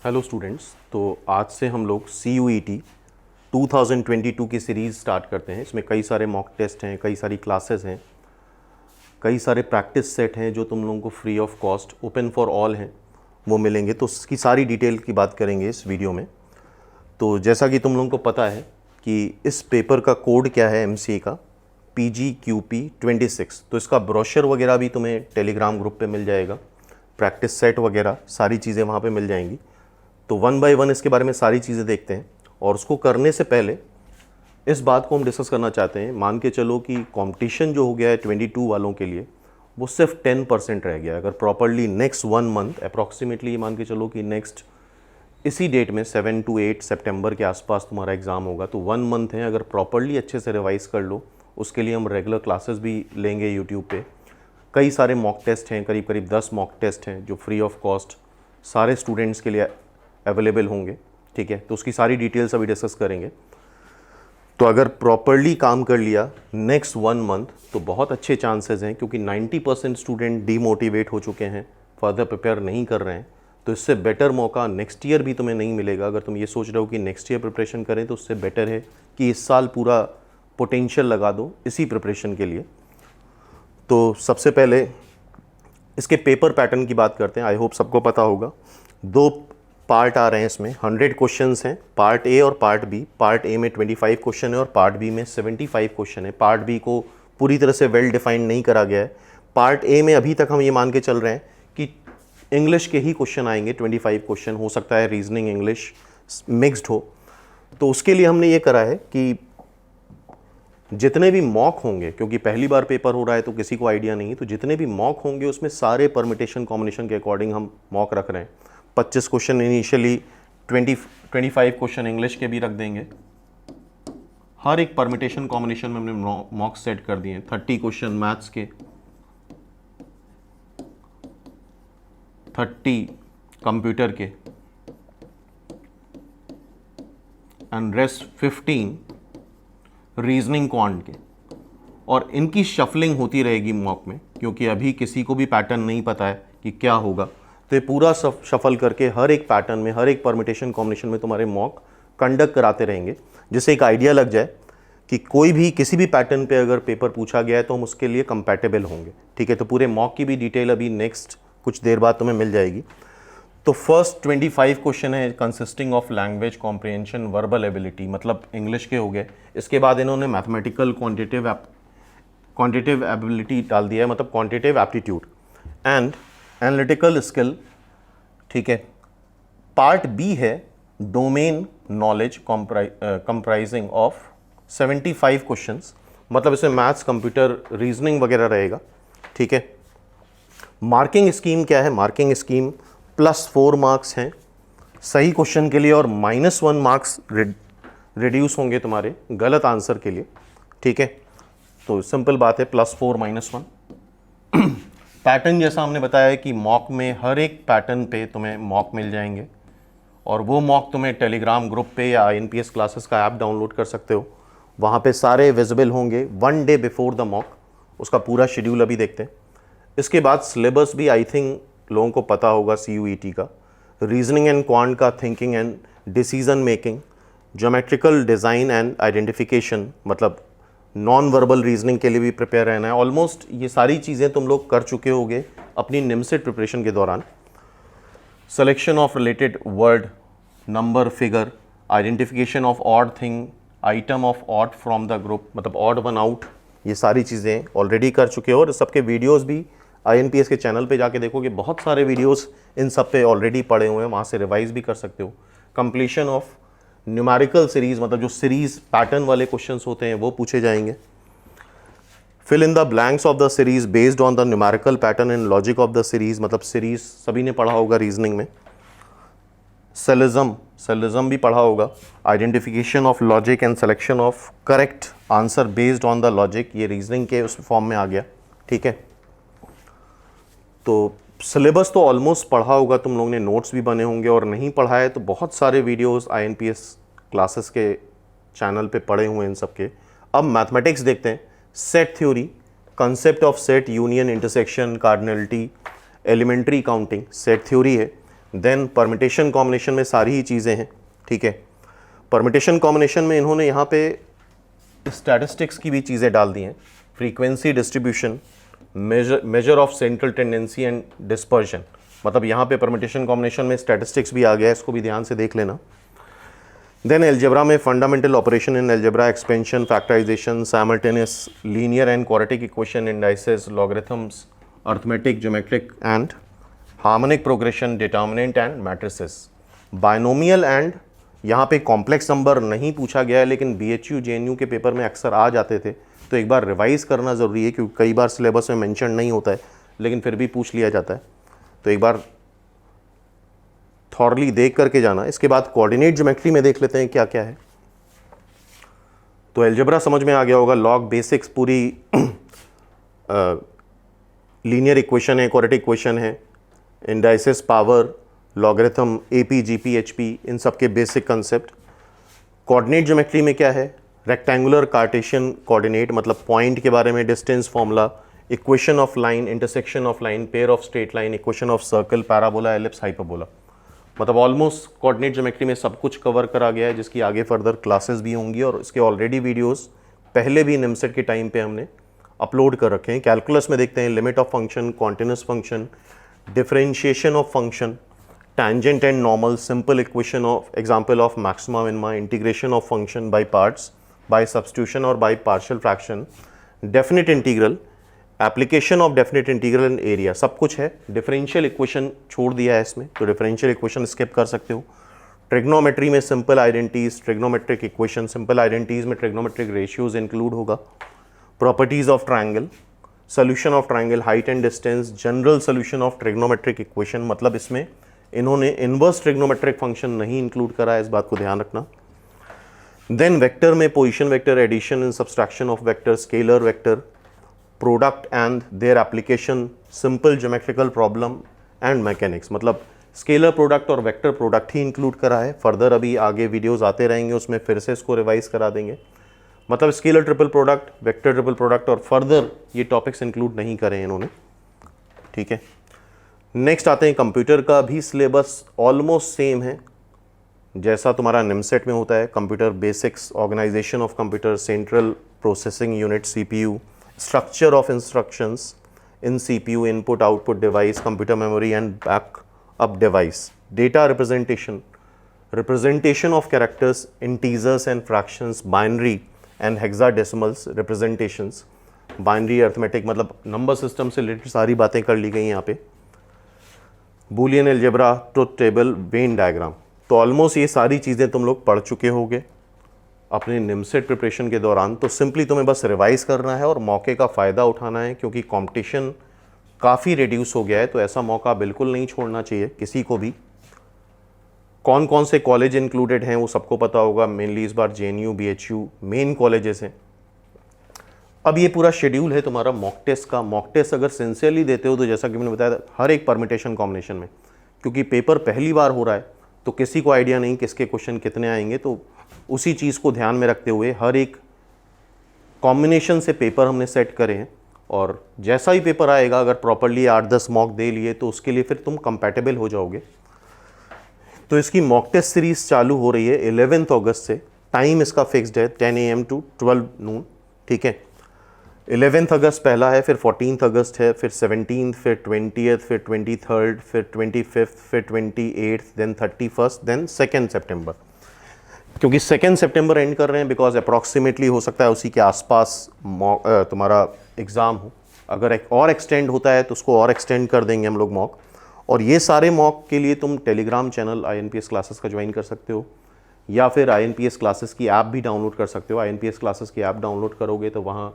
Hello students. तो आज से हम लोग CUET 2022 की सीरीज़ स्टार्ट करते हैं। इसमें कई सारे मॉक टेस्ट हैं, कई सारी क्लासेस हैं, कई सारे प्रैक्टिस सेट हैं जो तुम लोगों को free of cost open for all हैं वो मिलेंगे। तो उसकी सारी डिटेल की बात करेंगे इस वीडियो में। तो जैसा कि तुम लोगों को पता है कि इस पेपर का कोड क्या है MCA का, PGQP26। तो इसका ब्रोशर वगैरह भी तुम्हें टेलीग्राम ग्रुप पे मिल जाएगा, प्रैक्टिस सेट वगैरह सारी चीज़ें वहाँ पे मिल जाएंगी। तो 1 बाय 1 इसके बारे में सारी चीज़ें देखते हैं। और उसको करने से पहले इस बात को हम डिस्कस करना चाहते हैं। मान के चलो कि कंपटीशन जो हो गया है 22 वालों के लिए वो सिर्फ 10% रह गया। अगर प्रॉपरली नेक्स्ट 1 मंथ अप्रॉक्सीमेटली मान के चलो कि नेक्स्ट इसी डेट में 7 to 8 सितंबर के आसपास तुम्हारा एग्ज़ाम होगा, तो 1 मंथ है। अगर प्रॉपरली अच्छे से रिवाइज़ कर लो, उसके लिए हम रेगुलर क्लासेस भी लेंगे यूट्यूब पे। कई सारे मॉक टेस्ट हैं, करीब करीब 10 मॉक टेस्ट हैं जो फ्री ऑफ कॉस्ट सारे स्टूडेंट्स के लिए अवेलेबल होंगे। ठीक है, तो उसकी सारी डिटेल्स अभी डिस्कस करेंगे। तो अगर प्रॉपरली काम कर लिया नेक्स्ट 1 मंथ तो बहुत अच्छे चांसेस हैं, क्योंकि 90% स्टूडेंट डीमोटिवेट हो चुके हैं, फर्दर प्रिपेयर नहीं कर रहे हैं। तो इससे बेटर मौका नेक्स्ट ईयर भी तुम्हें नहीं मिलेगा। अगर तुम ये सोच रहे हो कि नेक्स्ट ईयर प्रिपरेशन करें, तो उससे बेटर है कि इस साल पूरा पोटेंशियल लगा दो इसी प्रिपरेशन के लिए। तो सबसे पहले इसके पेपर पैटर्न की बात करते हैं। आई होप सबको पता होगा, 2 पार्ट आ रहे हैं इसमें। 100 क्वेश्चंस हैं, पार्ट ए और पार्ट बी। पार्ट ए में 25 क्वेश्चन है और पार्ट बी में 75 क्वेश्चन है। पार्ट बी को पूरी तरह से वेल डिफाइंड नहीं करा गया है। पार्ट ए में अभी तक हम ये मान के चल रहे हैं कि इंग्लिश के ही क्वेश्चन आएंगे, 25 क्वेश्चन। हो सकता है रीजनिंग इंग्लिश मिक्स्ड हो। तो उसके लिए हमने ये करा है कि जितने भी मॉक होंगे, क्योंकि पहली बार पेपर हो रहा है तो किसी को आइडिया नहीं, तो जितने भी मॉक होंगे उसमें सारे परमिटेशन कॉम्बिनेशन के अकॉर्डिंग हम मॉक रख रहे हैं। 25 क्वेश्चन इनिशियली, 25 क्वेश्चन इंग्लिश के भी रख देंगे। हर एक परमिटेशन कॉम्बिनेशन में हमने मॉक सेट कर दिए हैं। 30 क्वेश्चन मैथ्स के, 30 कंप्यूटर के एंड रेस्ट 15 रीजनिंग क्वांट के। और इनकी शफलिंग होती रहेगी मॉक में, क्योंकि अभी किसी को भी पैटर्न नहीं पता है कि क्या होगा। तो ये पूरा शफल करके हर एक पैटर्न में, हर एक परमिटेशन कॉम्बिनेशन में तुम्हारे मॉक कंडक्ट कराते रहेंगे, जिससे एक आइडिया लग जाए कि कोई भी किसी भी पैटर्न पे अगर पेपर पूछा गया है तो हम उसके लिए कंपैटिबल होंगे। ठीक है, तो पूरे मॉक की भी डिटेल अभी नेक्स्ट कुछ देर बाद तुम्हें मिल जाएगी। तो फर्स्ट 25 क्वेश्चन है consisting of language comprehension, verbal ability, मतलब इंग्लिश के हो गए। इसके बाद इन्होंने मैथमेटिकल क्वांटिटेटिव एबिलिटी डाल दिया है, मतलब quantitative aptitude and analytical skill. ठीक है, पार्ट बी है domain knowledge comprising of 75 questions, मतलब इसमें मैथ्स, कंप्यूटर, रीजनिंग वगैरह रहेगा। ठीक है, मार्किंग स्कीम क्या है? मार्किंग स्कीम +4 मार्क्स हैं सही क्वेश्चन के लिए और -1 मार्क्स रिड्यूस होंगे तुम्हारे गलत आंसर के लिए। ठीक है, तो सिंपल बात है, +4 -1। पैटर्न जैसा हमने बताया है कि मॉक में हर एक पैटर्न पे तुम्हें मॉक मिल जाएंगे, और वो मॉक तुम्हें टेलीग्राम ग्रुप पे या INPS क्लासेस का ऐप डाउनलोड कर सकते हो। वहाँ पे सारे विजिबल होंगे 1 डे बिफोर द मॉक। उसका पूरा शेड्यूल अभी देखते हैं। इसके बाद सिलेबस भी आई थिंक लोगों को पता होगा CUET का। रीजनिंग एंड क्वांट का thinking and decision making, geometrical design and identification, मतलब नॉन वर्बल रीजनिंग के लिए भी प्रिपेयर रहना है। ऑलमोस्ट ये सारी चीज़ें तुम लोग कर चुके होगे अपनी निमसेट प्रिपरेशन के दौरान। Selection of related word, number, figure, identification of odd thing, item of odd from the group, मतलब ऑड वन आउट, ये सारी चीज़ें ऑलरेडी कर चुके हो। और सबके वीडियोस भी INPS के चैनल पे जाके देखोगे, बहुत सारे वीडियोस इन सब पे ऑलरेडी पड़े हुए हैं, वहाँ से रिवाइज भी कर सकते हो। कंप्लीशन ऑफ न्यूमेरिकल सीरीज़, मतलब जो सीरीज़ पैटर्न वाले क्वेश्चंस होते हैं वो पूछे जाएंगे। Fill in the blanks of the series based on the numerical pattern and logic of the series, मतलब सीरीज़ सभी ने पढ़ा होगा रीजनिंग में। सेलिज्म भी पढ़ा होगा। Identification of logic and selection of correct answer based on the logic, ये रीजनिंग के उस फॉर्म में आ गया। ठीक है, तो सिलेबस तो ऑलमोस्ट पढ़ा होगा तुम लोगों ने, नोट्स भी बने होंगे, और नहीं पढ़ा है तो बहुत सारे वीडियोस INPS क्लासेस के चैनल पे पड़े हुए हैं इन सब के। अब मैथमेटिक्स देखते हैं। Set theory, concept of set, union, intersection, cardinality, elementary counting, set theory है। देन परमिटेशन कॉम्बिनेशन में सारी ही चीज़ें हैं, ठीक है। परमिटेशन कॉम्बिनेशन में इन्होंने यहाँ पे स्टैटिस्टिक्स की भी चीज़ें डाल दी हैं, frequency distribution, measure of central tendency and dispersion, मतलब यहाँ पे परमिटेशन कॉम्बिनेशन में स्टैटिस्टिक्स भी आ गया है, इसको भी ध्यान से देख लेना। देन एल्जेब्रा में fundamental operation in algebra, expansion, factorisation, simultaneous linear and quadratic equation, indices, logarithms, arithmetic, geometric and harmonic progression, determinant and matrices, binomial and यहाँ पे कॉम्प्लेक्स नंबर नहीं पूछा गया है, लेकिन BHU JNU के पेपर में अक्सर आ जाते थे, तो एक बार रिवाइज करना ज़रूरी है क्योंकि कई बार सिलेबस में मेंशन नहीं होता है लेकिन फिर भी पूछ लिया जाता है, तो एक बार थॉरली देख करके जाना। इसके बाद कोऑर्डिनेट ज्योमेट्री में देख लेते हैं क्या क्या है। तो एल्जेब्रा समझ में आ गया होगा, लॉग बेसिक्स पूरी लीनियर इक्वेशन है, क्वाड्रेटिक इक्वेशन है, indices, power, logarithm, AP, GP, HP, इन सब के बेसिक कंसेप्ट। कोऑर्डिनेट ज्योमेट्री में क्या है, रेक्टेंगुलर कार्टेशियन कोऑर्डिनेट, मतलब पॉइंट के बारे में, distance formula, equation of line, intersection of line, pair of straight line, equation of circle, parabola, ellipse, hyperbola, मतलब ऑलमोस्ट कोऑर्डिनेट ज्योमेट्री में सब कुछ कवर करा गया है, जिसकी आगे फर्दर क्लासेस भी होंगी और इसके ऑलरेडी वीडियोस पहले भी निमसेट के टाइम पे हमने अपलोड कर रखे हैं। कैलकुलस में देखते हैं limit of function, continuous function, differentiation of function, tangent and normal, simple equation of example of maxima minima, integration of function by parts, by substitution or by partial fraction, definite integral, application of definite integral and area, सब कुछ है। differential equation छोड़ दिया है इसमें, तो differential equation skip कर सकते हो। trigonometry में simple identities, trigonometric equation, simple identities में trigonometric ratios include होगा। properties of triangle, solution of triangle, height and distance, general solution of trigonometric equation, मतलब इसमें इन्होंने इनवर्स ट्रिग्नोमेट्रिक फंक्शन नहीं इंक्लूड करा है, इस बात को ध्यान रखना। देन वेक्टर में position vector, addition and subtraction of vector, scalar vector, product and their application, simple geometrical problem and mechanics, मतलब स्केलर प्रोडक्ट और वेक्टर प्रोडक्ट ही इंक्लूड करा है। फर्दर अभी आगे वीडियोस आते रहेंगे, उसमें फिर से इसको रिवाइज करा देंगे, मतलब scalar triple product, vector triple product और फर्दर ये टॉपिक्स इंक्लूड नहीं करे इन्होंने, ठीक है। नेक्स्ट आते हैं, कंप्यूटर का भी सिलेबस ऑलमोस्ट सेम है जैसा तुम्हारा निमसेट में होता है। Computer basics, organisation of computer, central processing unit CPU, structure of instructions in CPU, input output device, computer memory and backup device, data representation, representation of characters, integers and fractions, binary and hexadecimals representations, binary arithmetic, मतलब number system से related सारी बातें कर ली गई यहाँ पे। Boolean algebra, truth table, Venn diagram, तो ऑलमोस्ट ये सारी चीज़ें तुम लोग पढ़ चुके होगे अपने निमसेट प्रिपरेशन के दौरान। तो सिंपली तुम्हें बस रिवाइज करना है और मौके का फ़ायदा उठाना है, क्योंकि कंपटीशन काफ़ी रिड्यूस हो गया है, तो ऐसा मौका बिल्कुल नहीं छोड़ना चाहिए किसी को भी। कौन कौन से कॉलेज इंक्लूडेड हैं वो सबको पता होगा, मेनली इस बार JNU BHU मेन कॉलेजेस हैं। अब ये पूरा शेड्यूल है तुम्हारा मॉक टेस्ट का। मॉक टेस्ट अगर सिंसियरली देते हो तो जैसा कि मैंने बताया हर एक परमिटेशन कॉम्बिनेशन में, क्योंकि पेपर पहली बार हो रहा है तो किसी को आइडिया नहीं किसके क्वेश्चन कितने आएंगे, तो उसी चीज़ को ध्यान में रखते हुए हर एक कॉम्बिनेशन से पेपर हमने सेट करे हैं, और जैसा ही पेपर आएगा अगर प्रॉपरली 8-10 मॉक दे लिए तो उसके लिए फिर तुम कंपैटिबल हो जाओगे। तो इसकी मॉक टेस्ट सीरीज चालू हो रही है 11 अगस्त से। टाइम इसका फिक्स्ड है 10 AM to 12 noon, ठीक है। 11 अगस्त पहला है, फिर 14 अगस्त है, फिर 17, फिर 20, फिर 23, फिर 25, फिर 28, देन 31, देन 2 सितंबर। क्योंकि 2 सितंबर एंड कर रहे हैं बिकॉज अप्रॉक्सीमेटली हो सकता है उसी के आसपास तुम्हारा एग्ज़ाम हो। अगर एक और एक्सटेंड होता है तो उसको और एक्सटेंड कर देंगे हम लोग मॉक। और ये सारे मॉक के लिए तुम टेलीग्राम चैनल INPS क्लासेस का ज्वाइन कर सकते हो, या फिर INPS क्लासेस की ऐप भी डाउनलोड कर सकते हो। INPS क्लासेस की ऐप डाउनलोड करोगे तो वहाँ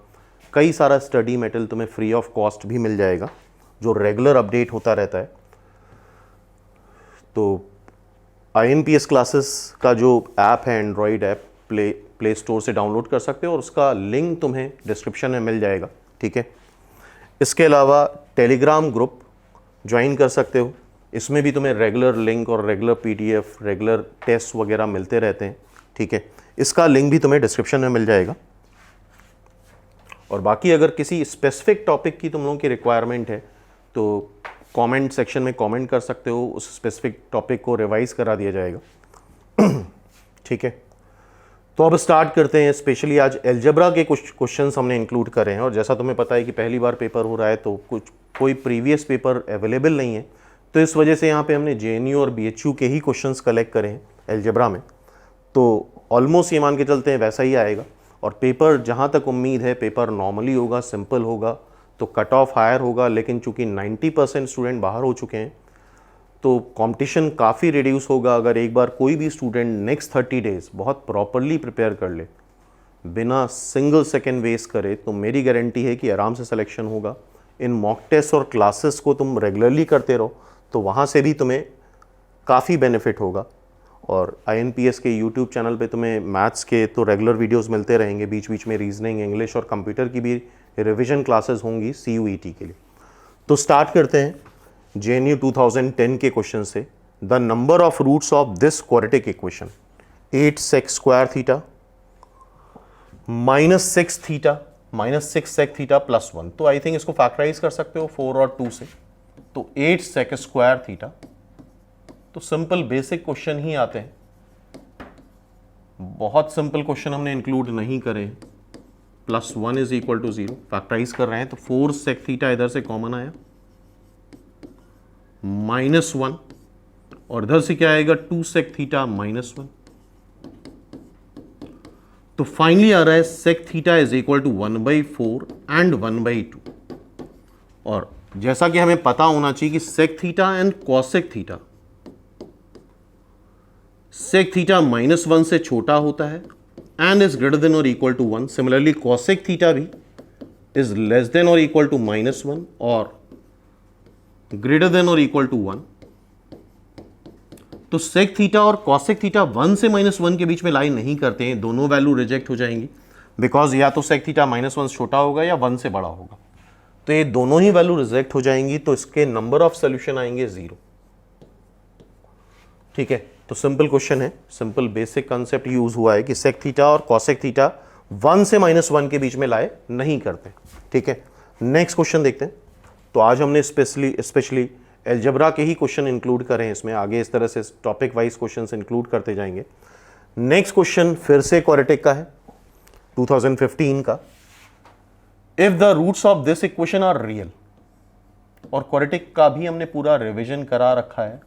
कई सारा स्टडी मटेरियल तुम्हें फ्री ऑफ कॉस्ट भी मिल जाएगा, जो रेगुलर अपडेट होता रहता है। तो INPS क्लासेस का जो ऐप है, एंड्रॉयड ऐप, प्ले स्टोर से डाउनलोड कर सकते हो और उसका लिंक तुम्हें डिस्क्रिप्शन में मिल जाएगा, ठीक है। इसके अलावा टेलीग्राम ग्रुप ज्वाइन कर सकते हो, इसमें भी तुम्हें रेगुलर लिंक और रेगुलर PDF, रेगुलर टेस्ट वगैरह मिलते रहते हैं, ठीक है। इसका लिंक भी तुम्हें डिस्क्रिप्शन में मिल जाएगा। और बाकी अगर किसी स्पेसिफिक टॉपिक की तुम लोगों की रिक्वायरमेंट है तो कमेंट सेक्शन में कमेंट कर सकते हो, उस स्पेसिफिक टॉपिक को रिवाइज करा दिया जाएगा। ठीक है, तो अब स्टार्ट करते हैं। स्पेशली आज एल्जेब्रा के कुछ क्वेश्चंस हमने इंक्लूड करे हैं, और जैसा तुम्हें पता है कि पहली बार पेपर हो रहा है तो कोई प्रीवियस पेपर अवेलेबल नहीं है, तो इस वजह से यहाँ पे हमने JNU और BHU के ही क्वेश्चंस कलेक्ट करे हैं एल्जेब्रा में। तो ऑलमोस्ट ये मान के चलते हैं वैसा ही आएगा, और पेपर जहाँ तक उम्मीद है पेपर नॉर्मली होगा, सिंपल होगा, तो कट ऑफ हायर होगा। लेकिन चूंकि 90% स्टूडेंट बाहर हो चुके हैं तो कंपटीशन काफ़ी रिड्यूस होगा। अगर एक बार कोई भी स्टूडेंट नेक्स्ट 30 डेज बहुत प्रॉपरली प्रिपेयर कर ले, बिना सिंगल सेकेंड वेस्ट करे, तो मेरी गारंटी है कि आराम से सिलेक्शन होगा। इन मॉक टेस्ट और क्लासेस को तुम रेगुलरली करते रहो तो वहाँ से भी तुम्हें काफ़ी बेनिफिट होगा। और INPS के यूट्यूब चैनल पे तुम्हें मैथ्स के तो रेगुलर वीडियोस मिलते रहेंगे, बीच बीच में रीजनिंग, इंग्लिश और कंप्यूटर की भी रिवीजन क्लासेस होंगी CUET के लिए। तो स्टार्ट करते हैं JNU 2010 के क्वेश्चन से। The number of roots of this quadratic equation 8 sec square theta -6 theta -6 sec theta +1। तो आई थिंक इसको फैक्टराइज कर सकते हो 4 और 2 से, तो 8 sec स्क्वायर थीटा। तो सिंपल बेसिक क्वेश्चन ही आते हैं, बहुत सिंपल क्वेश्चन हमने इंक्लूड नहीं करे। +1 इज इक्वल टू 0, फैक्टराइज कर रहे हैं तो 4 sec थीटा इधर से कॉमन आया, -1, और इधर से क्या आएगा 2 sec थीटा -1। तो फाइनली आ रहा है sec theta is equal to 1/4 and 1/2। और जैसा कि हमें पता होना चाहिए कि sec theta and cosec theta, sec theta -1 से छोटा होता है एंड इज ग्रेटर देन और equal to 1। Similarly cosec theta भी इज लेस देन और इक्वल टू -1 और ग्रेटर देन और इक्वल टू 1। तो sec थीटा और cosec थीटा 1 से -1 के बीच में लाई नहीं करते हैं, दोनों वैल्यू रिजेक्ट हो जाएंगी, बिकॉज या तो sec थीटा -1 छोटा होगा या 1 से बड़ा होगा। तो ये दोनों ही वैल्यू रिजेक्ट हो जाएंगी, तो इसके नंबर ऑफ सोल्यूशन आएंगे 0। ठीक है, तो सिंपल क्वेश्चन है, सिंपल बेसिक कंसेप्ट यूज हुआ है कि sec थीटा और cosec थीटा 1 से -1 के बीच में लाए नहीं करते। ठीक है, नेक्स्ट क्वेश्चन देखते हैं। तो आज हमने स्पेशली एल्जेब्रा के ही क्वेश्चन इंक्लूड करें इसमें, आगे इस तरह से टॉपिक वाइज क्वेश्चंस इंक्लूड करते जाएंगे। नेक्स्ट क्वेश्चन फिर से क्वाड्रेटिक का है, 2015 का। If the roots of this equation are real, और क्वाड्रेटिक का भी हमने पूरा रिवीजन करा रखा है,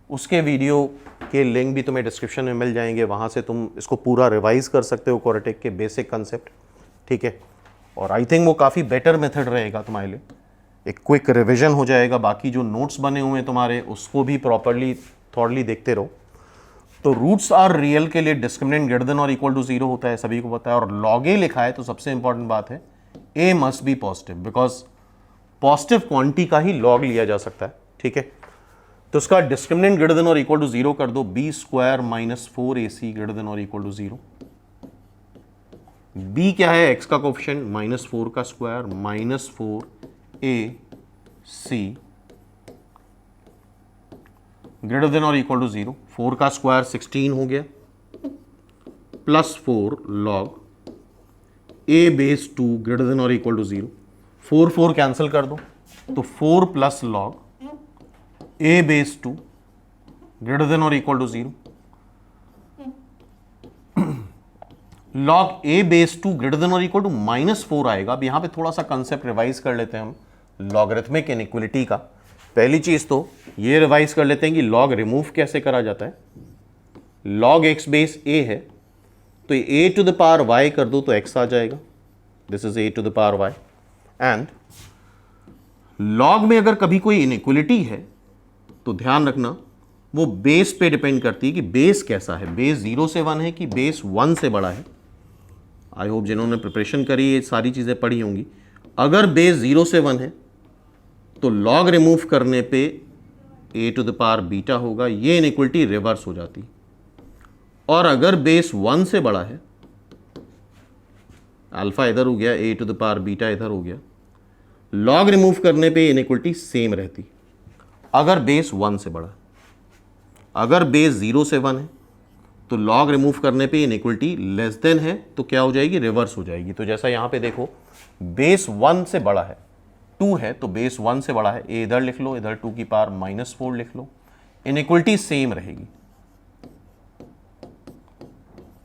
उसके वीडियो के लिंक भी तुम्हें डिस्क्रिप्शन में मिल जाएंगे, वहां से तुम इसको पूरा रिवाइज कर सकते हो क्वाड्रेटिक के बेसिक कंसेप्ट। ठीक है, और आई थिंक वो काफ़ी बेटर मेथड रहेगा तुम्हारे लिए, एक क्विक रिवीजन हो जाएगा। बाकी जो नोट्स बने हुए हैं तुम्हारे, उसको भी प्रॉपरली थॉरली देखते रहो। तो रूट्स आर रियल के लिए डिस्क्रिमिनेंट ग्रेटर देन और इक्वल टू 0 होता है, सभी को पता है। और लॉग ए लिखा है तो सबसे इंपॉर्टेंट बात है a must be positive, because positive quantity का ही लॉग लिया जा सकता है। ठीक है, तो उसका डिस्क्रिमिनेंट ग्रेटर देन और इक्वल टू 0 कर दो, b² - 4ac ग्रेटर देन और इक्वल टू 0। b क्या है, x का कोफिशिएंट -4 का स्क्वायर -4ac ग्रेटर देन और इक्वल टू 0। 4 का स्क्वायर 16 हो गया, +4 लॉग a/2 ग्रेटर देन और इक्वल टू 0। 4 कैंसिल कर दो, तो 4 + लॉग a/2 ग्रेटर देन और equal to 0। Log a/2 greater than और इक्वल टू -4 आएगा। अब यहां पे थोड़ा सा कंसेप्ट रिवाइज कर लेते हैं हम लॉगरिथमिक इनइक्वलिटी का। पहली चीज तो ये रिवाइज कर लेते हैं कि लॉग रिमूव कैसे करा जाता है। लॉग x बेस a है, तो a⁴y कर दो तो x आ जाएगा, this is a⁴y। And log में अगर कभी कोई इनइक्वलिटी है तो ध्यान रखना वो बेस पे डिपेंड करती है कि बेस कैसा है, बेस 0 से 1 है कि बेस 1 से बड़ा है। आई होप जिन्होंने प्रिपरेशन करी ये सारी चीज़ें पढ़ी होंगी। अगर बेस 0 से 1 है तो लॉग रिमूव करने पे a⁴β होगा, ये इनइक्वलिटी रिवर्स हो जाती। और अगर बेस 1 से बड़ा है, अल्फा इधर हो गया, a⁴β इधर हो गया, लॉग रिमूव करने पे इनइक्वलिटी सेम रहती अगर बेस 1 से बड़ा। अगर बेस 0 से 1 है तो लॉग रिमूव करने पे इनइक्वलिटी लेस देन है, तो क्या हो जाएगी, रिवर्स हो जाएगी। तो जैसा यहां पे देखो, बेस 1 से बड़ा है, 2 है तो बेस 1 से बड़ा है, ए इधर लिख लो, इधर 2 की पावर -4 लिख लो, इनइक्वलिटी सेम रहेगी।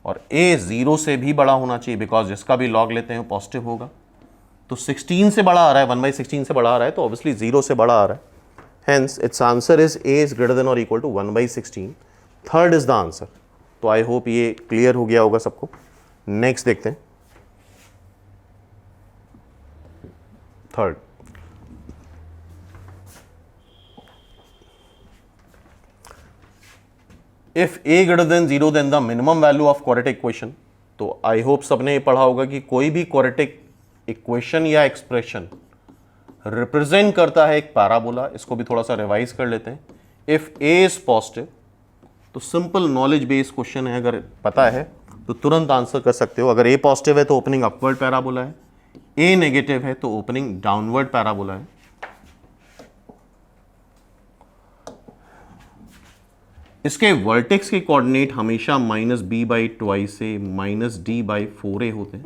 और a 0 से भी बड़ा होना चाहिए बिकॉज जिसका भी लॉग लेते हैं पॉजिटिव होगा। तो 16 से बड़ा आ रहा है, 1/16 से बड़ा आ रहा है तो ऑब्वियसली 0 से बड़ा आ रहा है। Hence its answer is a is greater than और equal to 1/16। Third is the answer. तो आई होप ये क्लियर हो गया होगा सबको। नेक्स्ट देखते हैं third. If a greater than 0 then the minimum value of quadratic equation. तो आई होप सबने ये पढ़ा होगा कि कोई भी क्वाड्रेटिक इक्वेशन या एक्सप्रेशन रिप्रेजेंट करता है एक पैराबोला। इसको भी थोड़ा सा रिवाइज कर लेते हैं। इफ a इज पॉजिटिव, तो सिंपल नॉलेज बेस्ड क्वेश्चन है, अगर पता है तो तुरंत आंसर कर सकते हो। अगर a पॉजिटिव है तो ओपनिंग अपवर्ड पैराबोला है, a नेगेटिव है तो ओपनिंग डाउनवर्ड पैराबोला है। इसके वर्टेक्स के कोऑर्डिनेट हमेशा -b/2 से -d/4a होते हैं।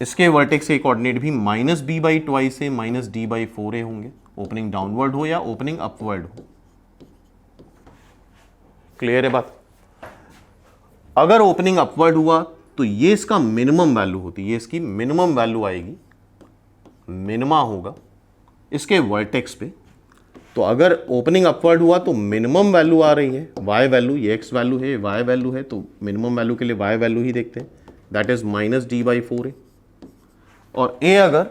इसके वर्टेक्स के कोऑर्डिनेट भी -b/2 से -d/4a होंगे, ओपनिंग डाउनवर्ड हो या ओपनिंग अपवर्ड हो। क्लियर है बात? अगर ओपनिंग अपवर्ड हुआ तो ये इसका मिनिमम वैल्यू होती है, ये इसकी मिनिमम वैल्यू आएगी, मिनिमा होगा इसके वर्टेक्स पे। तो अगर ओपनिंग अपवर्ड हुआ तो मिनिमम वैल्यू आ रही है, y वैल्यू, ये x वैल्यू है, y वैल्यू है, तो मिनिमम वैल्यू के लिए y वैल्यू ही देखते हैं, दैट इज -d/4a। और a अगर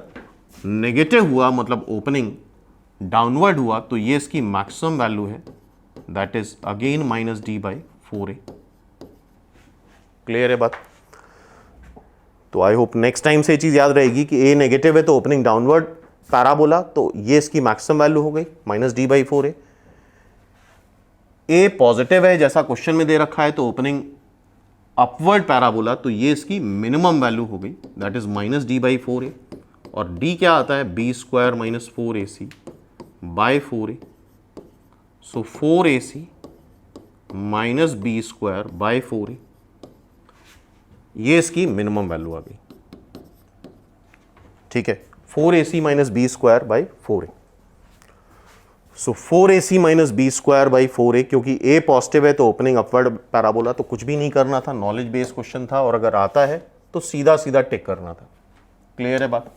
नेगेटिव हुआ मतलब ओपनिंग डाउनवर्ड हुआ तो ये इसकी मैक्सिमम वैल्यू है, that is again -d/4a। Clear है बात? तो आई होप नेक्स्ट टाइम से ये चीज याद रहेगी कि a नेगेटिव है तो ओपनिंग डाउनवर्ड पैराबोला, तो ये इसकी मैक्सिमम वैल्यू हो गई -d/4a। a पॉजिटिव है जैसा क्वेश्चन में दे रखा है तो ओपनिंग अपवर्ड पैराबोला, तो ये इसकी मिनिमम वैल्यू हो गई, दैट इज -d/4a। और d क्या आता है? b² - 4ac/4a। सो 4ac - b²/4a, ये इसकी मिनिमम वैल्यू आ गई। ठीक है, 4ac - b²/4a। सो 4ac - b²/4a, क्योंकि a पॉजिटिव है तो ओपनिंग अपवर्ड पैराबोला, तो कुछ भी नहीं करना था, नॉलेज बेस्ड क्वेश्चन था, और अगर आता है तो सीधा सीधा टिक करना था। क्लियर है बात?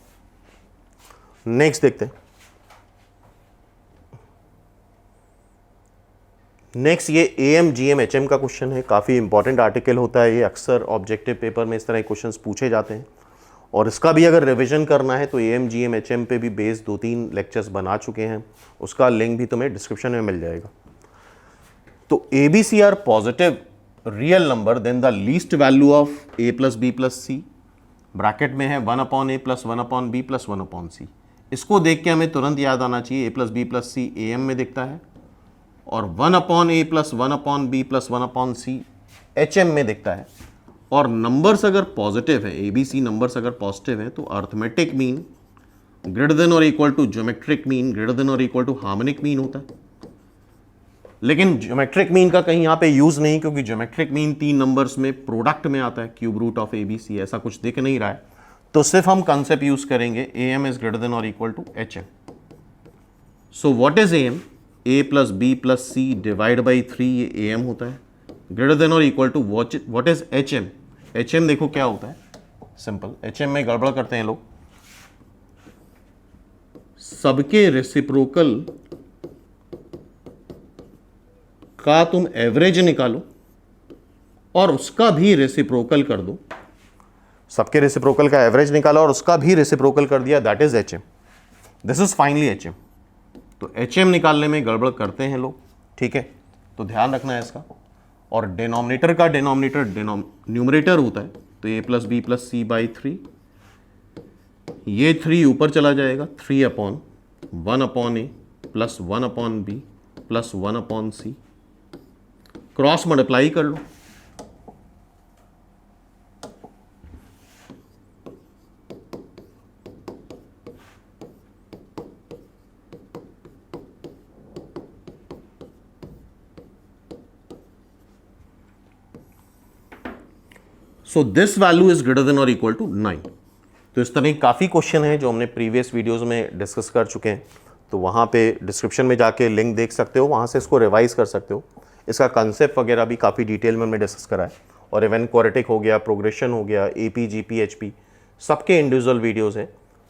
नेक्स्ट देखते हैं। नेक्स्ट ये AM GM HM का क्वेश्चन है, काफ़ी इंपॉर्टेंट आर्टिकल होता है ये, अक्सर ऑब्जेक्टिव पेपर में इस तरह के क्वेश्चंस पूछे जाते हैं। और इसका भी अगर रिवीजन करना है तो AM GM HM पे भी बेस 2-3 लेक्चर्स बना चुके हैं, उसका लिंक भी तुम्हें डिस्क्रिप्शन में मिल जाएगा। तो ABC are positive real number then the least value of a + b + c, bracket में है 1/a + 1/b + 1/c। इसको देख के हमें तुरंत याद आना चाहिए a + b + c AM में दिखता है, और 1/a + 1/b + 1/c HM में दिखता है। और नंबर्स अगर पॉजिटिव है, ABC नंबर्स अगर पॉजिटिव है, तो अर्थमेटिक मीन ग्रेटर देन और equal to geometric mean greater than और इक्वल टू हार्मोनिक मीन होता है। लेकिन ज्योमेट्रिक मीन का कहीं यहाँ पे यूज नहीं, क्योंकि ज्योमेट्रिक मीन 3 नंबर्स में प्रोडक्ट में आता है, क्यूब रूट ऑफ ABC, ऐसा कुछ दिख नहीं रहा है, तो सिर्फ हम कंसेप्ट यूज करेंगे AM इज ग्रेटर देन और equal to HM। So what is AM? a + b + c / 3, ये AM होता है, ग्रेटर देन और equal to what is HM? HM देखो क्या होता है, सिंपल। HM में गड़बड़ करते हैं लोग, सबके रेसिप्रोकल का तुम एवरेज निकालो और उसका भी रेसिप्रोकल कर दो, सबके रेसिप्रोकल का एवरेज निकाला और उसका भी रेसिप्रोकल कर दिया, that is HM। This is finally HM। तो HM निकालने में गड़बड़ करते हैं लोग, ठीक है, तो ध्यान रखना है इसका। और डिनोमिनेटर का डिनोमिनेटर न्यूमरेटर होता है, तो a + b + c/3, ये 3 ऊपर चला जाएगा, 3/1/a + 1/b + 1/c, cross multiply कर लो, so this value is greater than or equal to 9। तो इस तरह की काफ़ी क्वेश्चन हैं जो हमने प्रीवियस वीडियोस में डिस्कस कर चुके हैं, तो वहाँ पे डिस्क्रिप्शन में जाके लिंक देख सकते हो, वहाँ से इसको रिवाइज कर सकते हो। इसका कंसेप्ट वगैरह भी काफ़ी डिटेल में हमने डिस्कस करा है, और इवन क्वाड्रेटिक हो गया, प्रोग्रेशन हो गया, AP GP HP सबके इंडिविजुअल वीडियोज़ हैं,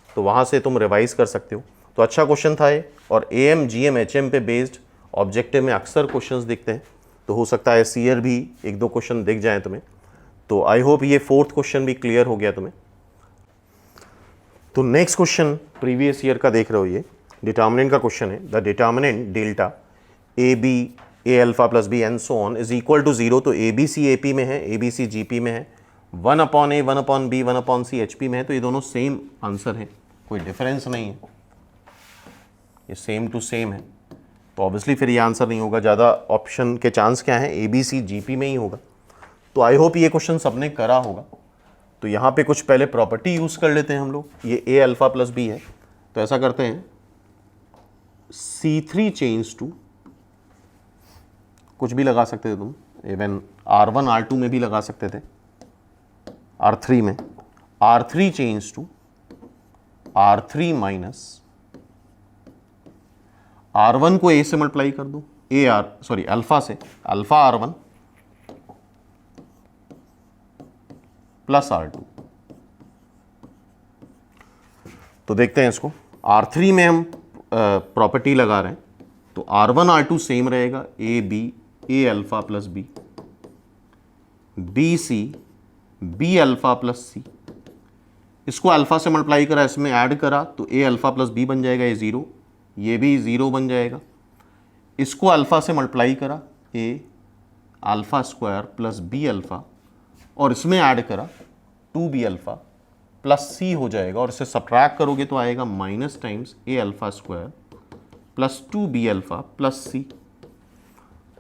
तो वहाँ से तुम रिवाइज कर सकते हो। तो अच्छा क्वेश्चन था ये, और AM GM HM पे बेस्ड ऑब्जेक्टिव में अक्सर क्वेश्चंस दिखते हैं, तो हो सकता है सीयर भी एक दो क्वेश्चन दिख जाएं तुम्हें। तो आई होप ये 4th क्वेश्चन भी क्लियर हो गया तुम्हें। तो नेक्स्ट क्वेश्चन प्रीवियस ईयर का देख रहे हो, ये डिटर्मिनेंट का क्वेश्चन है। The determinant delta AB A alpha plus B and so on is equal to 0। तो ABC AP में है, ABC GP में है, 1/A 1/B 1/C HP में है, तो ये दोनों सेम आंसर है, कोई डिफरेंस नहीं है, ये सेम टू सेम है, तो ऑब्वियसली फिर ये आंसर नहीं होगा। ज़्यादा ऑप्शन के चांस क्या हैं, ABC GP में ही होगा। तो आई होप ये क्वेश्चन सबने करा होगा। तो यहाँ पे कुछ पहले प्रॉपर्टी यूज़ कर लेते हैं हम लोग। ये A अल्फा प्लस B है, तो ऐसा करते हैं C3 चेंज टू, कुछ भी लगा सकते थे तुम, इवन R1 R2 में भी लगा सकते थे, R3 में, R3 change to R3 minus R1 को A से मल्टीप्लाई कर दो, अल्फा से, अल्फा R1 प्लस R2। तो देखते हैं इसको, R3 में हम प्रॉपर्टी लगा रहे हैं, तो R1 R2 सेम रहेगा, A alpha plus B, BC B alpha plus C। इसको अल्फा से मल्टीप्लाई करा, इसमें ऐड करा, तो A अल्फा प्लस B बन जाएगा, ये 0, ये भी 0 बन जाएगा। इसको अल्फा से मल्टीप्लाई करा, A alpha square plus B alpha, और इसमें ऐड करा 2B अल्फा प्लस C हो जाएगा, और इसे सब्ट्रैक्ट करोगे तो आएगा minus times A alpha square plus 2B alpha plus C।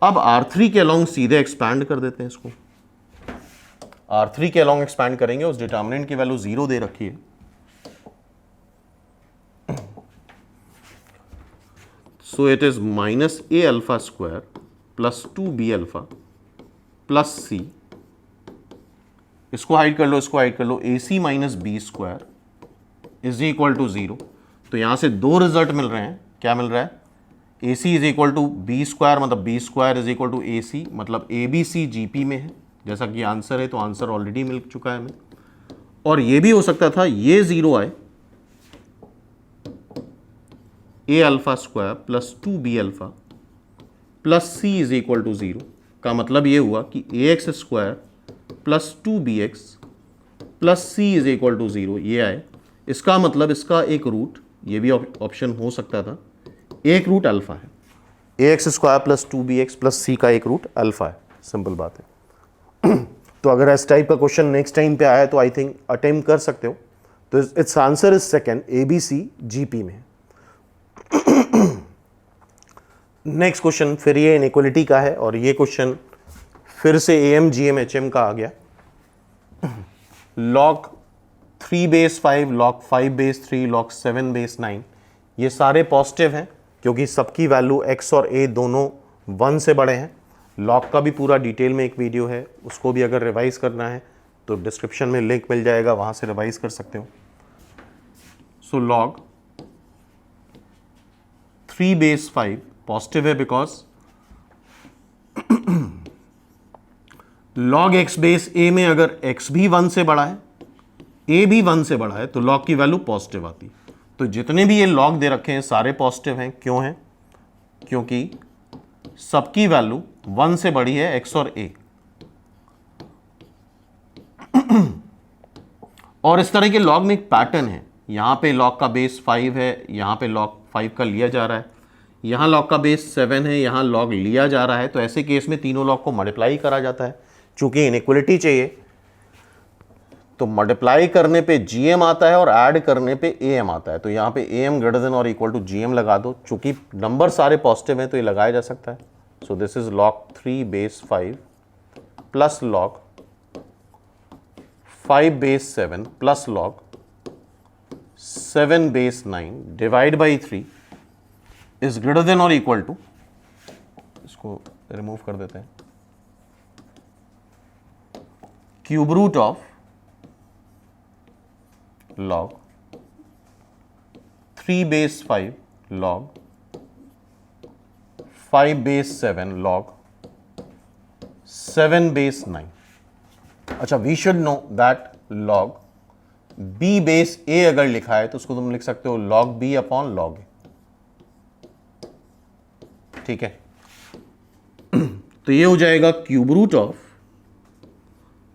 अब R3 के अलॉन्ग सीधे एक्सपैंड कर देते हैं इसको, R3 के अलॉन्ग एक्सपैंड करेंगे, उस डिटर्मिनेंट की वैल्यू 0 दे रखी है, so it is minus A alpha square plus 2B alpha plus C। इसको हाइड कर लो, इसको हाइड कर लो, AC minus B square is equal to 0। तो यहां से दो रिजल्ट मिल रहे हैं, क्या मिल रहा है, AC is equal to B square, मतलब B square is equal to AC, मतलब ABC GP में है, जैसा कि आंसर है, तो आंसर ऑलरेडी मिल चुका है हमें। और ये भी हो सकता था ये 0 आए, A alpha square plus 2B alpha plus C is equal to 0, का मतलब ये हुआ कि AX square plus 2BX plus C is equal to 0 ये आए। इसका मतलब इसका एक रूट, ये भी ऑप्शन हो सकता था, एक रूट अल्फा है, AX square plus 2BX plus C का एक रूट अल्फा है, सिंपल बात है। तो अगर इस टाइप का क्वेश्चन नेक्स्ट टाइम पे आया तो आई थिंक अटेम्प्ट कर सकते हो। तो it's answer is second, ABC GP में। नेक्स्ट क्वेश्चन फिर ये इनइक्वालिटी का है, और ये क्वेश्चन फिर से AM GM HM का आ गया। log 3 base 5, log 5 base 3, log 7 base 9, ये सारे पॉजिटिव हैं क्योंकि सबकी वैल्यू x और a दोनों 1 से बड़े हैं। log का भी पूरा डिटेल में एक वीडियो है, उसको भी अगर रिवाइज करना है तो डिस्क्रिप्शन में लिंक मिल जाएगा, वहाँ से रिवाइज कर सकते हो। सो log 3 बेस 5 पॉजिटिव है because log x base a में अगर x भी 1 से बड़ा है, a भी 1 से बड़ा है, तो log की वैल्यू पॉजिटिव आती। तो जितने भी ये log दे रखे हैं सारे पॉजिटिव हैं, क्यों हैं, क्योंकि सबकी वैल्यू 1 से बड़ी है x और a। और इस तरह के log में एक पैटर्न है, यहां पे log का बेस 5 है, यहां पे log 5 का लिया जा रहा है, यहां log का बेस 7 है, यहां log लिया जा रहा है, तो ऐसे केस में तीनों log को मल्टीप्लाई करा जाता है। चूंकि इनइक्वालिटी चाहिए तो मल्टीप्लाई करने पे GM आता है और ऐड करने पे AM आता है, तो यहाँ पे AM ग्रेटर देन और इक्वल टू GM लगा दो। चूंकि नंबर सारे पॉजिटिव हैं तो ये लगाया जा सकता है। So this is log 3 base 5 plus log 5 base 7 plus log 7 base 9 divide by 3 is greater than और इक्वल टू, इसको रिमूव कर देते हैं, cube root of log 3 base 5 log 5 base 7 log 7 base 9. अच्छा, we should know that log b base a अगर लिखा है तो उसको तुम लिख सकते हो log b upon log a. ठीक है, तो ये हो जाएगा cube root of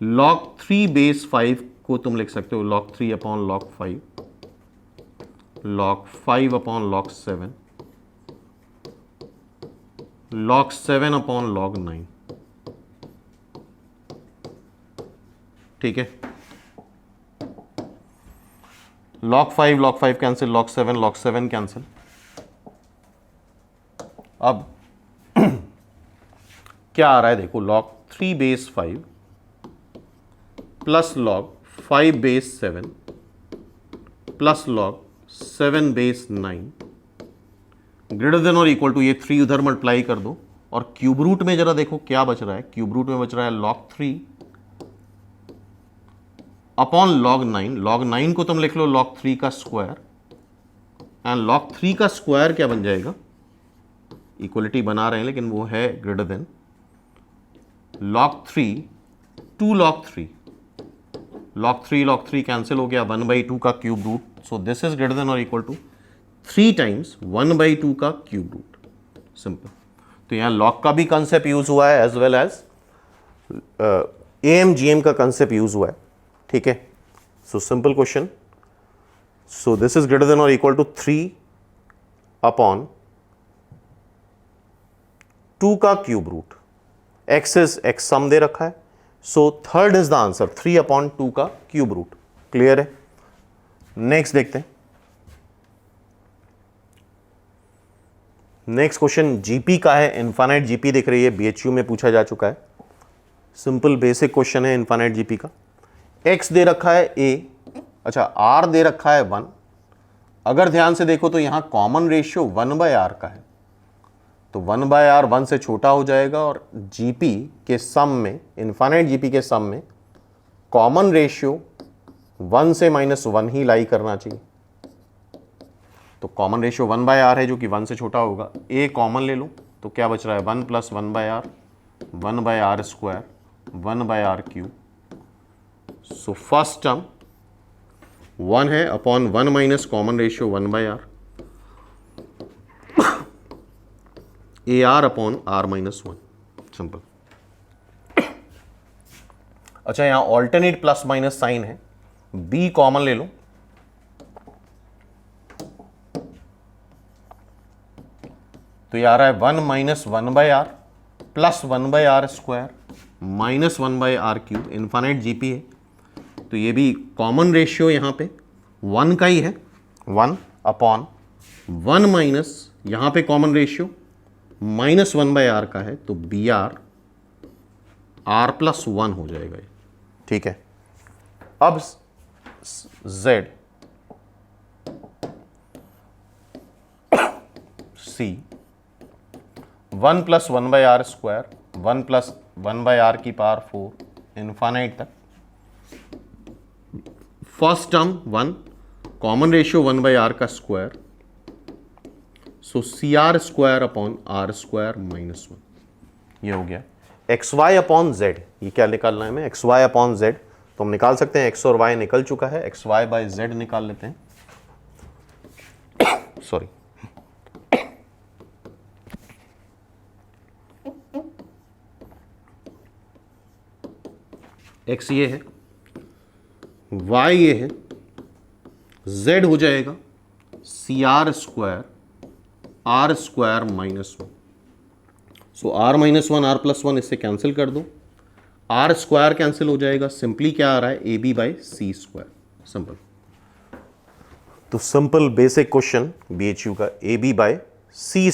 log 3 base 5 को तुम लिख सकते हो log 3 upon log 5, log 5 upon log 7, log 7 upon log 9. ठीक है, log 5 कैंसिल, log 7 कैंसिल. अब क्या आ रहा है देखो, log 3 base 5 plus log 5 base 7 plus log 7 base 9 greater than और इक्वल टू, ये 3 उधर मल्टीप्लाई कर दो और क्यूब रूट में जरा देखो क्या बच रहा है. क्यूब रूट में बच रहा है log 3 अपॉन log 9. log 9 को तुम लिख लो log 3 का स्क्वायर, एंड log 3 का स्क्वायर क्या बन जाएगा, इक्वलिटी बना रहे हैं लेकिन वो है greater than log 3 2 log 3. log 3 cancel हो गया, 1/2 का cube root. So this is greater than और इक्वल टू 3 टाइम्स 1/2 का क्यूब रूट. सिंपल. तो यहां log का भी कंसेप्ट यूज हुआ है एज वेल एज AMGM का कंसेप्ट यूज हुआ है. ठीक है, so simple question. So this is greater than और इक्वल टू 3 अपॉन 2 का cube root. x is x सम दे रखा है, so third is the answer 3 upon 2 का क्यूब रूट. क्लियर है. नेक्स्ट देखते हैं. नेक्स्ट क्वेश्चन जीपी का है. इनफाइनाइट जीपी दिख रही है, BHU में पूछा जा चुका है. सिंपल बेसिक क्वेश्चन है इनफाइनाइट जीपी का. x दे रखा है a, अच्छा r दे रखा है 1. अगर ध्यान से देखो तो यहां कॉमन रेशियो 1/r का है, तो 1/r 1 से छोटा हो जाएगा और जीपी के सम में, इनफाइनाइट जीपी के सम में कॉमन रेशियो 1 से -1 ही लाई करना चाहिए. तो कॉमन रेशियो 1/r है जो कि 1 से छोटा होगा. a कॉमन ले लो तो क्या बच रहा है 1 + 1/r, 1/r square, 1/r cube. So first term 1 है upon 1 minus common ratio 1/r, AR upon R - 1. Simple. अच्छा, यहां ऑल्टरनेट प्लस माइनस साइन है, B कॉमन ले लो तो ये आ रहा है 1 - 1/r plus 1/r square minus 1/r cube. Infinite GP है तो ये भी कॉमन रेशियो यहां पे 1 का ही है, 1 अपॉन 1 माइनस यहां पे कॉमन रेशियो -1/r का है, तो BR R + 1 हो जाएगा ये. ठीक है. अब Z C 1 + 1/r square, 1 + 1/r की पावर 4 इनफाइनाइट तक. First term 1, common ratio 1/r का स्क्वायर, सो CR square upon R square -1. ये हो गया. XY अपॉन Z, ये क्या निकालना है हमें, XY अपॉन Z. तो हम निकाल सकते हैं, X और Y निकल चुका है, XY/Z निकाल लेते हैं. सॉरी, X ये है, Y ये है, Z हो जाएगा CR स्क्वायर R स्क्वायर -1. सो R -1 R + 1 इससे कैंसिल कर दो, R स्क्वायर कैंसिल हो जाएगा. सिंपली क्या आ रहा है, AB/C स्क्वायर. सिंपल. तो सिंपल बेसिक क्वेश्चन BHU का AB/C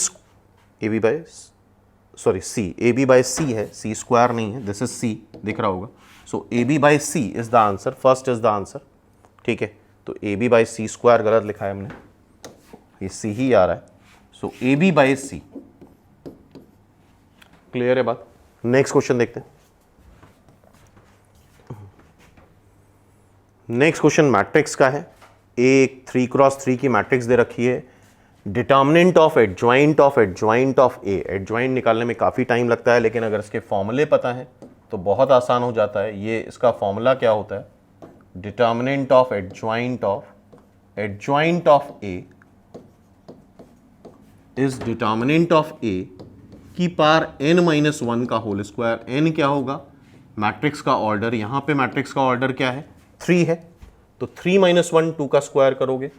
है, C स्क्वायर नहीं है, दिस इज C दिख रहा होगा. सो AB/C is the answer, first is the answer. ठीक है, तो AB/C स्क्वायर गलत लिखा है हमने, ये C ही आ रहा है. सो AB/C. क्लियर है बात. नेक्स्ट क्वेश्चन देखते हैं. नेक्स्ट क्वेश्चन मैट्रिक्स का है. एक 3x3 की मैट्रिक्स दे रखी है, determinant of adjoint of adjoint of A. Adjoint निकालने में काफ़ी टाइम लगता है, लेकिन अगर इसके फॉर्मूले पता है तो बहुत आसान हो जाता है। ये इसका फॉर्मूला क्या होता है, determinant of adjoint of A is determinant of A की पावर n-1 का होल स्क्वायर। n क्या होगा, मैट्रिक्स का ऑर्डर। यहां पे मैट्रिक्स का ऑर्डर क्या है, 3 है, तो 3 - 1 2 का स्क्वायर करोगे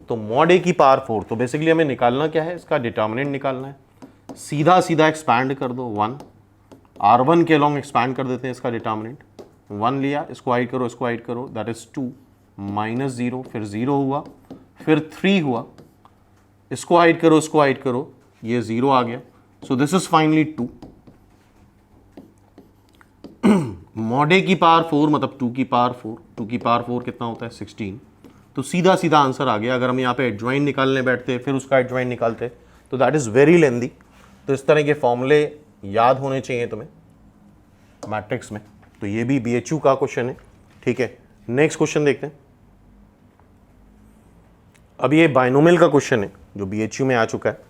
तो मॉड a की पावर 4। तो बेसिकली हमें निकालना क्या है, इसका डिटर्मिनेंट निकालना है। सीधा सीधा एक्सपैंड कर दो, 1 r1 के लॉन्ग एक्सपैंड कर देते हैं इसका डिटर्मिनेंट। 1 लिया, इसको ऐड करो, दैट इज 2 -0, फिर 0 हुआ, फिर 3 हुआ, इसको ऐड करो, ये 0 आ गया। सो this is finally 2। Mod a की पावर 4 मतलब 2 की पावर 4, 2 की पावर 4 कितना होता है, 16। तो सीधा सीधा आंसर आ गया। अगर हम यहाँ पे एडजॉइंट निकालने बैठते फिर उसका एडजॉइंट निकालते तो दैट इज वेरी लेंदी। तो इस तरह के फॉर्मूले याद होने चाहिए तुम्हें मैट्रिक्स में। तो ये भी BHU का क्वेश्चन है, ठीक है। नेक्स्ट क्वेश्चन देखते हैं। अब ये बाइनोमियल का क्वेश्चन है जो BHU में आ चुका है।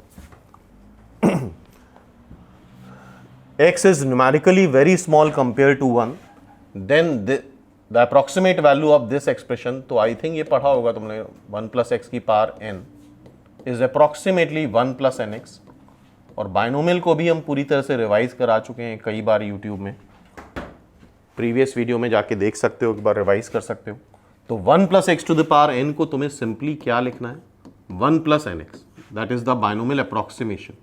x is numerically very small compared to 1, then the approximate value of this expression, तो I think ये पढ़ा होगा तुमने, 1 + x की power n is approximately 1 + nx। और बाइनोमियल को भी हम पूरी तरह से रिवाइज करा चुके हैं कई बार यूट्यूब में, प्रीवियस वीडियो में जाके देख सकते हो, एक बार रिवाइज कर सकते हो। तो 1 + x to the power n को तुम्हें सिंपली क्या लिखना है, 1 + nx, that is the binomial approximation.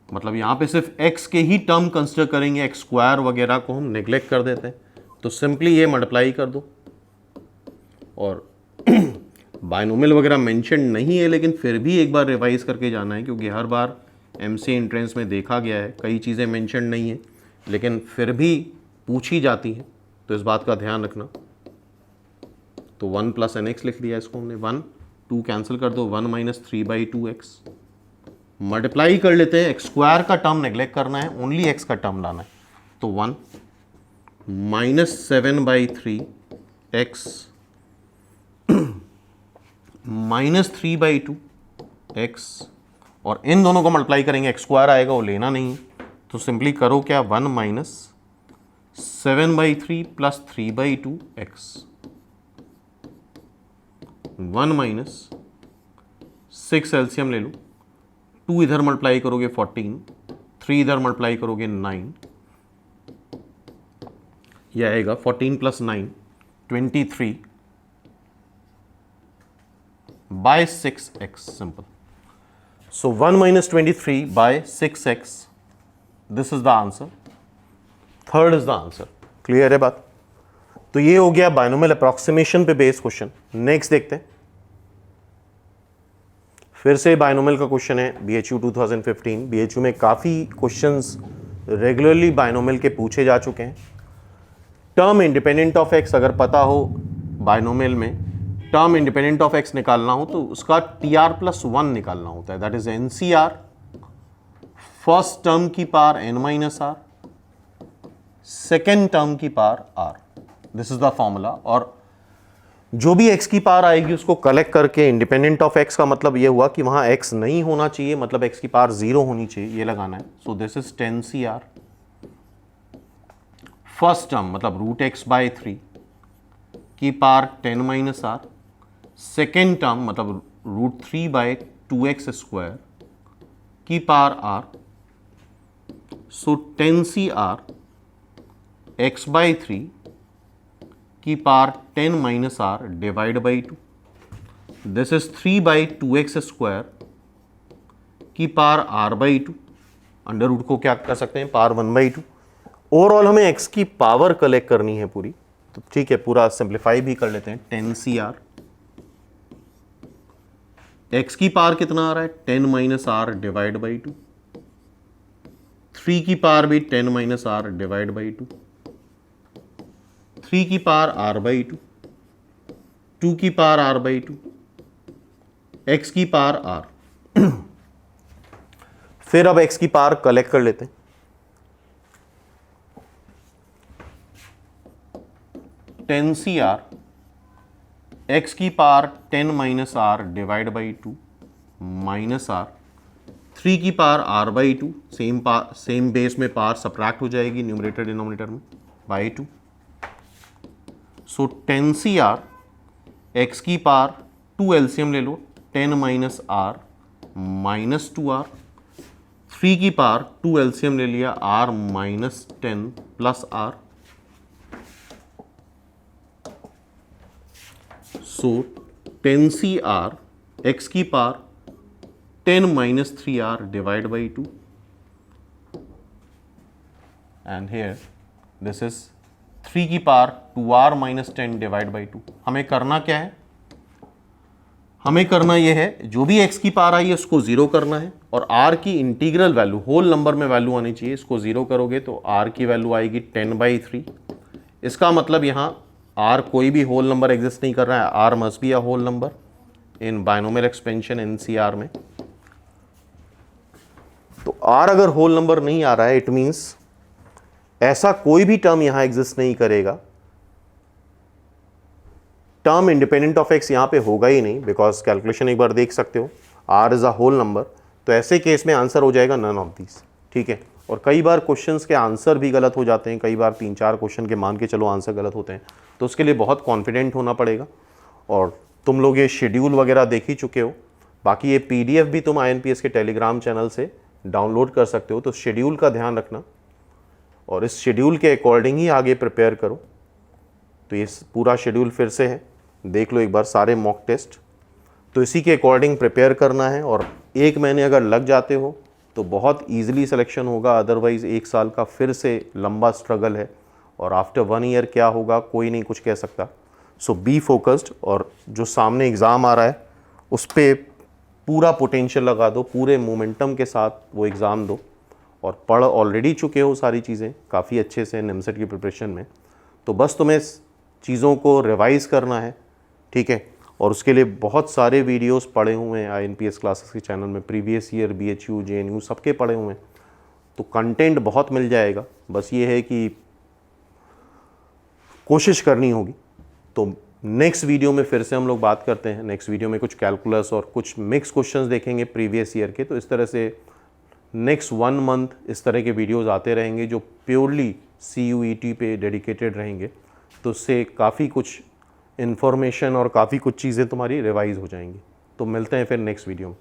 मतलब यहाँ पे सिर्फ x के ही टर्म कंसिडर करेंगे, x² वगैरह को हम नेग्लेक्ट कर देते हैं। तो सिंपली ये मल्टीप्लाई कर दो। और बाइनोमियल वगैरह मेंशन नहीं है, लेकिन फिर भी एक बार रिवाइज करके जाना है, क्योंकि हर बार MC एंट्रेंस में देखा गया है कई चीज़ें मेंशन नहीं है लेकिन फिर भी पूछी जाती हैं, तो इस बात का ध्यान रखना। तो 1 + nx लिख दिया इसको हमने, 1 2 कैंसिल कर दो, 1 - 3/2x। मल्टीप्लाई कर लेते हैं, x² का टर्म नेग्लेक्ट करना है, ओनली x का टर्म लाना है। तो 1 - 7/3x -3/2x, और इन दोनों को मल्टीप्लाई करेंगे, x² आएगा, वो लेना नहीं है। तो सिंपली करो क्या, 1 - 7/3 + 3/2x, 1 - 6 एलसीएम ले लो, 2 इधर मल्टीप्लाई करोगे 14, 3 इधर मल्टीप्लाई करोगे 9, यह आएगा 14 + 9 23 by 6x, simple. So 1 - 23 by 6x, this is the answer, third is the answer. Clear है बात? तो ये हो गया बाइनोमियल अप्रॉक्सीमेशन पे बेस्ड क्वेश्चन। नेक्स्ट देखते हैं, फिर से बाइनोमियल का क्वेश्चन है, BHU 2015। BHU में काफ़ी क्वेश्चंस रेगुलरली बाइनोमियल के पूछे जा चुके हैं। टर्म इंडिपेंडेंट ऑफ x अगर पता हो, बाइनोमियल में टर्म इंडिपेंडेंट ऑफ x निकालना हो तो उसका TR+1 निकालना होता है, that is NCR, first term की पावर n-r, सेकेंड टर्म की power r, this is the formula. और जो भी x की पावर आएगी उसको कलेक्ट करके, इंडिपेंडेंट ऑफ x का मतलब ये हुआ कि वहां x नहीं होना चाहिए, मतलब x की पावर 0 होनी चाहिए, ये लगाना है। So this is 10CR, first term मतलब √x/3 की पावर 10 - r, सेकेंड टर्म मतलब √3/2x² की पावर r। सो 10CR x/3 की power 10 - r divide by 2, this is 3/2x² की पावर r/2। अंडर रूट को क्या कर सकते हैं, पावर 1/2। ओवरऑल हमें x की पावर कलेक्ट करनी है पूरी, तो ठीक है, पूरा सिंप्लीफाई भी कर लेते हैं। 10CR, x की पावर कितना आ रहा है, 10 - r डिवाइड बाई 2, 3 की पावर भी 10 - r डिवाइड बाई 2, 3 की पावर r/2, 2 की पावर r/2, x की पावर r। फिर अब x की पावर कलेक्ट कर लेते हैं। x की power 10 minus r divide by 2 minus r, 3 की power r by 2, same base में पावर सब्ट्रैक्ट हो जाएगी न्यूमरेटर डिनोमिनेटर में, by 2। So 10 C r, x की पावर 2 एलसीएम ले लो, 10 माइनस आर माइनस 2r, 3 की पावर 2 एलसीएम ले लिया, r minus 10 plus r। So 10 C r, x की power 10 minus 3r divide by 2 and here this is 3 की power 2r minus 10 divide by 2। हमें करना क्या है, हमें करना यह है जो भी x की पावर आई है उसको जीरो करना है और r की इंटीग्रल वैल्यू होल नंबर में वैल्यू आनी चाहिए। इसको जीरो करोगे तो r की वैल्यू आएगी 10/3। इसका मतलब यहाँ r कोई भी होल नंबर एग्जिस्ट नहीं कर रहा है, r must be a whole number in binomial expansion NCR में। तो r अगर होल नंबर नहीं आ रहा है इट मीन्स ऐसा कोई भी टर्म यहां एग्जिस्ट नहीं करेगा, टर्म इंडिपेंडेंट ऑफ x यहां पे होगा ही नहीं, बिकॉज कैलकुलेशन एक बार देख सकते हो r is a whole number. तो ऐसे केस में आंसर हो जाएगा नन ऑफ दीज, ठीक है। और कई बार क्वेश्चंस के आंसर भी गलत हो जाते हैं, कई बार 3-4 क्वेश्चन के मान के चलो आंसर गलत होते हैं, तो उसके लिए बहुत कॉन्फिडेंट होना पड़ेगा। और तुम लोग ये शेड्यूल वगैरह देख ही चुके हो, बाकी ये PDF भी तुम INPS के टेलीग्राम चैनल से डाउनलोड कर सकते हो। तो शेड्यूल का ध्यान रखना और इस शेड्यूल के अकॉर्डिंग ही आगे प्रिपेयर करो। तो ये पूरा शेड्यूल फिर से है, देख लो एक बार सारे मॉक टेस्ट, तो इसी के अकॉर्डिंग प्रिपेयर करना है। और 1 महीने अगर लग जाते हो तो बहुत ईजिली सिलेक्शन होगा, अदरवाइज़ 1 साल का फिर से लंबा स्ट्रगल है और आफ्टर 1 ईयर क्या होगा कोई नहीं कुछ कह सकता। सो बी फोकस्ड और जो सामने एग्ज़ाम आ रहा है उस पर पूरा पोटेंशियल लगा दो, पूरे मोमेंटम के साथ वो एग्ज़ाम दो। और पढ़ ऑलरेडी चुके हो सारी चीज़ें काफ़ी अच्छे से निमसेट की प्रिपरेशन में, तो बस तुम्हें चीज़ों को रिवाइज़ करना है, ठीक है। और उसके लिए बहुत सारे वीडियोस पड़े हुए हैं INPS क्लासेस के चैनल में, प्रीवियस ईयर BHU JNU सबके पड़े हुए हैं, तो कंटेंट बहुत मिल जाएगा। बस ये है कि कोशिश करनी होगी। तो नेक्स्ट वीडियो में फिर से हम लोग बात करते हैं। नेक्स्ट वीडियो में कुछ कैलकुलस और कुछ मिक्स क्वेश्चंस देखेंगे प्रीवियस ईयर के। तो इस तरह से नेक्स्ट 1 मंथ इस तरह के वीडियोस आते रहेंगे जो प्योरली CUET पे डेडिकेटेड रहेंगे। तो उससे काफ़ी कुछ इन्फॉर्मेशन और काफ़ी कुछ चीज़ें तुम्हारी रिवाइज हो जाएंगी। तो मिलते हैं फिर नेक्स्ट वीडियो में।